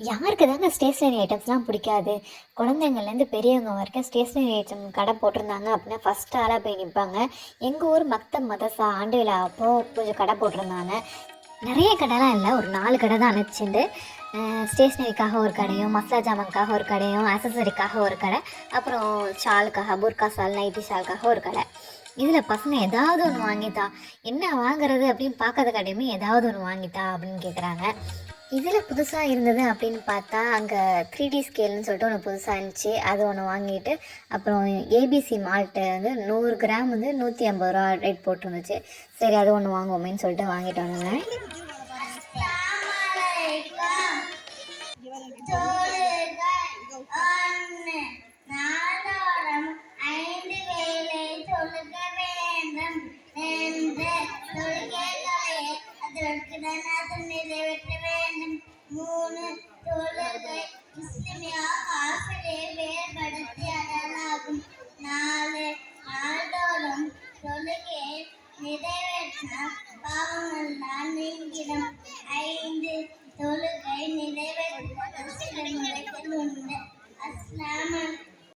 யாருக்கு தாங்க ஸ்டேஷ்னரி ஐட்டம்ஸ்லாம் பிடிக்காது? குழந்தைங்கள்லேருந்து பெரியவங்க வரைக்கும் ஸ்டேஷ்னரி ஐட்டம் கடை போட்டிருந்தாங்க அப்படின்னா, ஃபர்ஸ்ட் ஆளா போய் நிப்பாங்க. எங்க ஊர் மக்தம் மதர்சா ஆண்டு விழா அப்போ கொஞ்சம் கடை போட்டிருந்தாங்க. நெறைய கடைலாம் இல்ல. ஒரு 4 கடை தான் அனுப்பிச்சிண்டு. ஸ்டேஷ்னரிக்காக ஒரு கடையும், மசாலா ஜாமானுக்காக ஒரு கடையும், ஆக்சஸரிக்காக ஒரு கடை, அப்புறம் ஷாலுக்காக புர்கா ஷால், நைட்டி ஷாலுக்காக ஒரு கடை. இதில பசங்க ஏதாவது ஒண்ணு வாங்கி தா, என்ன வாங்குறது அப்படின்னு பார்க்காத கடையுமே ஏதாவது ஒண்ணு வாங்கி தா அப்படின்னு கேட்குறாங்க. இதில புதுசா இருந்தது அப்படின்னு பார்த்தா, அங்க 3D ஸ்கேல்ன்னு சொல்லிட்டு ஒண்ணு புதுசா இருந்துச்சு. அது ஒண்ணு வாங்கிட்டு, அப்புறம் ஏபிசி மால்ட் வந்து 100 கிராம் வந்து ரூ. 150 ரேட் போட்டிருந்துச்சு. சரி அது ஒண்ணு வாங்குவோமேன்னு சொல்லிட்டு வாங்கிட்டு வந்தேங்க. நாள்தோறும் 5 வேளை தொழுக வேண்டும் என்ற தொழுகைகளை அதற்கு நிறைவேற்ற வேண்டும். 3 தொழுகை முஸ்லிமியா காஃபிரை வேறுபடுத்தி அடலாகும். 4 நாள்தோறும் தொழுகையை நிறைவேற்றினால் பாவமெல்லாம் நீங்கிடும். 5 தொழுகை